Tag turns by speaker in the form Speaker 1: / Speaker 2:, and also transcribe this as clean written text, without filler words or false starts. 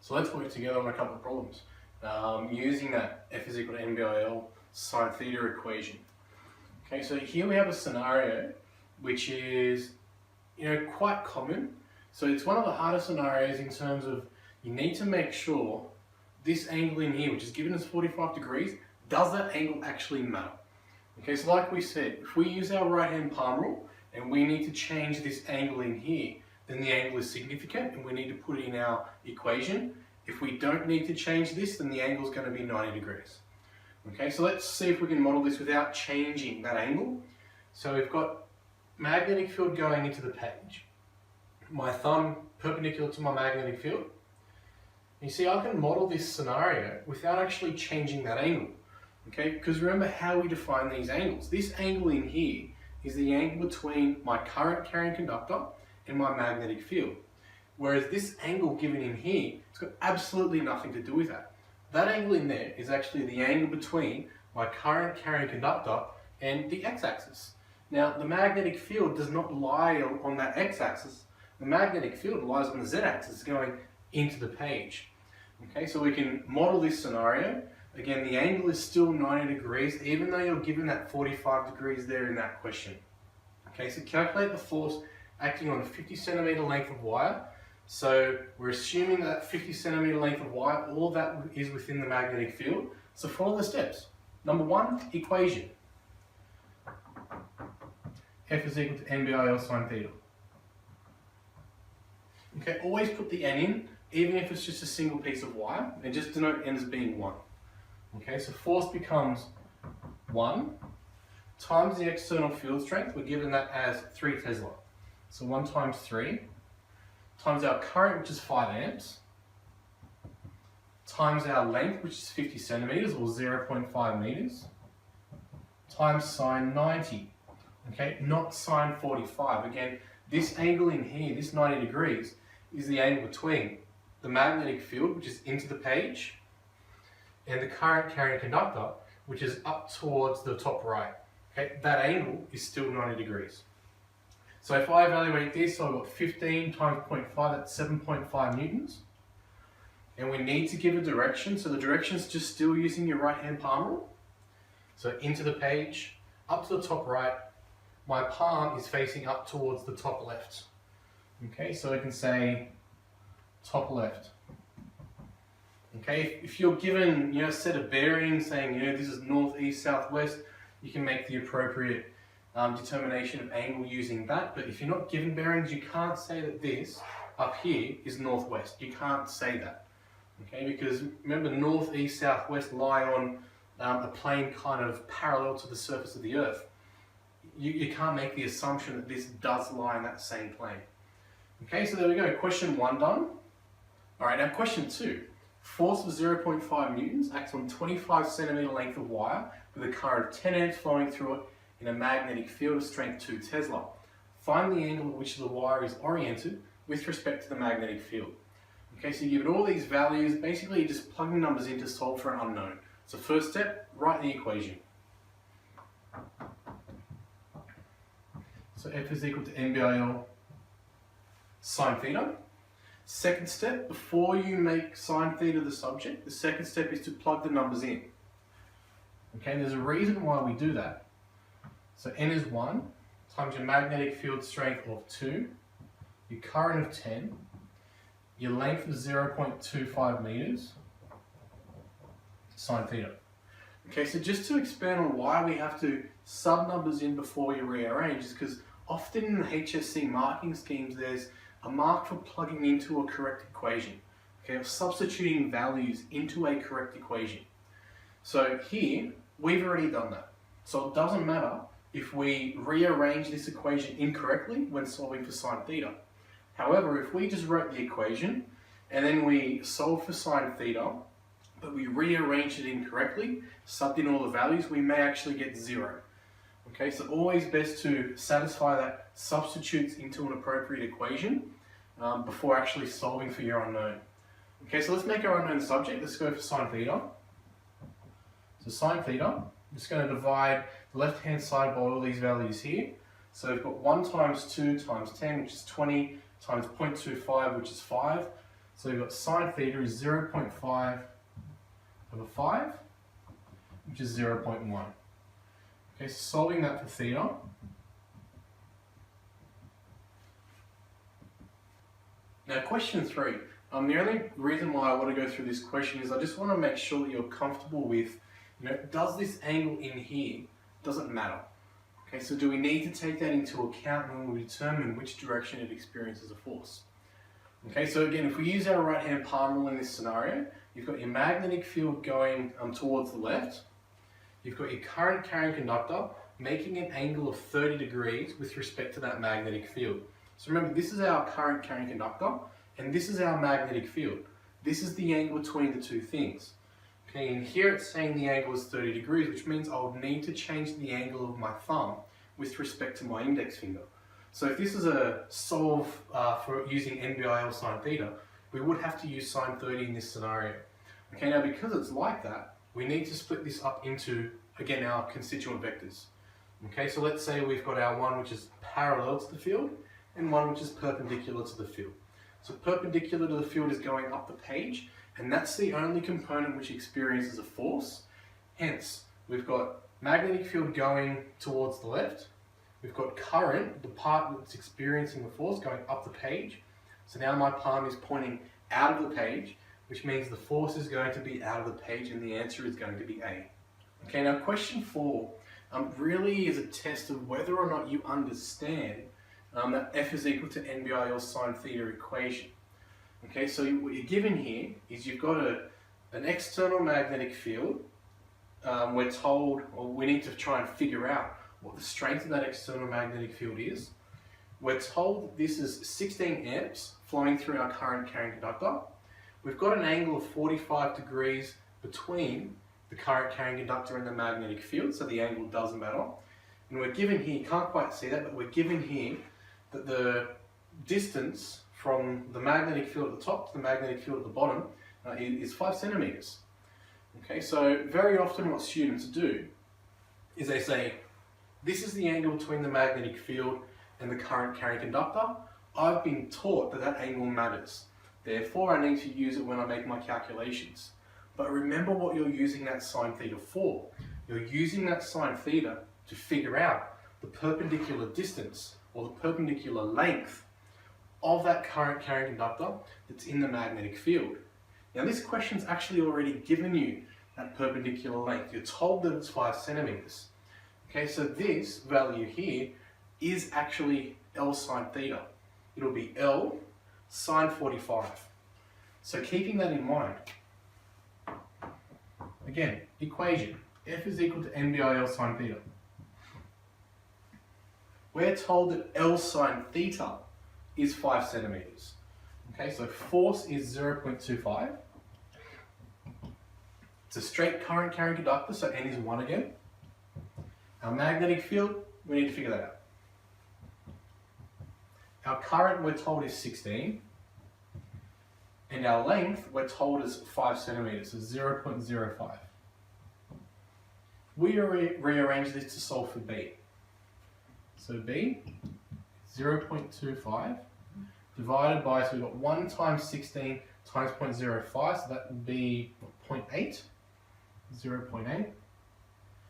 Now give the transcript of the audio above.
Speaker 1: So let's work together on a couple of problems using that f is equal to nBIL sine theta equation. Okay, so here we have a scenario which is quite common. So it's one of the hardest scenarios in terms of you need to make sure this angle in here, which is given as 45 degrees, does that angle actually matter? Okay, so like we said, if we use our right hand palm rule and we need to change this angle in here, then the angle is significant and we need to put it in our equation. If we don't need to change this, then the angle is going to be 90 degrees. Okay, so let's see if we can model this without changing that angle. So we've got magnetic field going into the page. My thumb perpendicular to my magnetic field. You see, I can model this scenario without actually changing that angle. Okay, because remember how we define these angles. This angle in here is the angle between my current carrying conductor and my magnetic field. Whereas this angle given in here, it's got absolutely nothing to do with that. That angle in there is actually the angle between my current carrying conductor and the x-axis. Now, the magnetic field does not lie on that x-axis. The magnetic field lies on the z-axis going into the page. Okay, so we can model this scenario. Again, the angle is still 90 degrees, even though you're given that 45 degrees there in that question. Okay, so calculate the force acting on a 50 centimeter length of wire. So we're assuming that 50 centimeter length of wire, all that is within the magnetic field. So follow the steps. Number one, equation. F is equal to nBIL sine theta. Okay, always put the n in, even if it's just a single piece of wire, and just denote n as being 1. Okay, so force becomes 1 times the external field strength. We're given that as 3 Tesla. So 1 times 3 times our current, which is 5 amps, times our length, which is 50 centimeters or 0.5 meters, times sine 90. Okay, not sine 45. Again, this angle in here, this 90 degrees, is the angle between the magnetic field, which is into the page, and the current carrying conductor, which is up towards the top right. Okay, that angle is still 90 degrees. So if I evaluate this, so I've got 15 times 0.5, that's 7.5 newtons. And we need to give a direction, so the direction is just still using your right hand palm rule. So into the page, up to the top right, my palm is facing up towards the top left. Okay, so I can say top left. Okay, if you're given a set of bearings saying this is north, east, south, west, you can make the appropriate determination of angle using that. But if you're not given bearings, you can't say that this up here is northwest. You can't say that. Okay, because remember, north, east, south, west lie on a plane kind of parallel to the surface of the earth. You can't make the assumption that this does lie in that same plane. Okay, so there we go. Question 1 done. All right, now question 2. Force of 0.5 newtons acts on 25 centimeter length of wire with a current of 10 amps flowing through it in a magnetic field of strength 2 Tesla. Find the angle at which the wire is oriented with respect to the magnetic field. Okay, so you give it all these values. Basically, you're just plugging numbers in to solve for an unknown. So first step, write the equation. So F is equal to nBIL sine theta. Second step, before you make sine theta the subject, the second step is to plug the numbers in. Okay, and there's a reason why we do that. So n is 1 times your magnetic field strength of 2, your current of 10, your length of 0.25 meters, sine theta. Okay, so just to expand on why we have to sub numbers in before you rearrange is because often in the HSC marking schemes there's a mark for plugging into a correct equation, okay, or substituting values into a correct equation. So here, we've already done that. So it doesn't matter if we rearrange this equation incorrectly when solving for sine theta. However, if we just wrote the equation and then we solve for sine theta, but we rearrange it incorrectly, subbed in all the values, we may actually get 0. Okay, so always best to satisfy that substitutes into an appropriate equation before actually solving for your unknown. Okay, so let's make our unknown subject. Let's go for sine theta. So sine theta, I'm just going to divide the left-hand side by all these values here. So we've got 1 times 2 times 10, which is 20, times 0.25, which is 5. So we've got sine theta is 0.5 over 5, which is 0.1. Okay, so solving that for theta. Now question 3. The only reason why I want to go through this question is I just want to make sure that you're comfortable with, does this angle in here, doesn't matter. Okay, so do we need to take that into account when we determine which direction it experiences a force? Okay, so again, if we use our right-hand palm rule in this scenario, you've got your magnetic field going towards the left. You've got your current carrying conductor making an angle of 30 degrees with respect to that magnetic field. So remember, this is our current carrying conductor, and this is our magnetic field. This is the angle between the two things. Okay, and here it's saying the angle is 30 degrees, which means I'll need to change the angle of my thumb with respect to my index finger. So if this is a solve for using nBIlsin theta, we would have to use sine 30 in this scenario. Okay, now because it's like that, we need to split this up into, again, our constituent vectors. Okay, so let's say we've got our one which is parallel to the field and one which is perpendicular to the field. So perpendicular to the field is going up the page, and that's the only component which experiences a force. Hence, we've got magnetic field going towards the left. We've got current, the part that's experiencing the force, going up the page. So now my palm is pointing out of the page, which means the force is going to be out of the page, and the answer is going to be A. Okay, now question 4 really is a test of whether or not you understand that F is equal to nBIlsin theta equation. Okay, so what you're given here is you've got an external magnetic field. We're told, or we need to try and figure out what the strength of that external magnetic field is. We're told that this is 16 amps flowing through our current carrying conductor. We've got an angle of 45 degrees between the current carrying conductor and the magnetic field, so the angle doesn't matter. And we're given here, you can't quite see that, but we're given here that the distance from the magnetic field at the top to the magnetic field at the bottom is 5 centimeters. Okay, so very often what students do is they say, this is the angle between the magnetic field and the current carrying conductor. I've been taught that that angle matters. Therefore, I need to use it when I make my calculations. But remember what you're using that sine theta for. You're using that sine theta to figure out the perpendicular distance or the perpendicular length of that current carrying conductor that's in the magnetic field. Now this question's actually already given you that perpendicular length. You're told that it's 5 centimeters. Okay, so this value here is actually L sine theta. It'll be L sine 45. So keeping that in mind, again, equation, F is equal to nBIlsin theta. We're told that L sine theta is 5 centimeters. Okay, so force is 0.25. It's a straight current carrying conductor, so N is 1 again. Our magnetic field, we need to figure that out. Our current, we're told, is 16. And our length, we're told, is 5 centimeters, so 0.05. We rearrange this to solve for B. So B, 0.25 divided by, so we've got 1 times 16 times 0.05, so that would be 0.8, 0.8.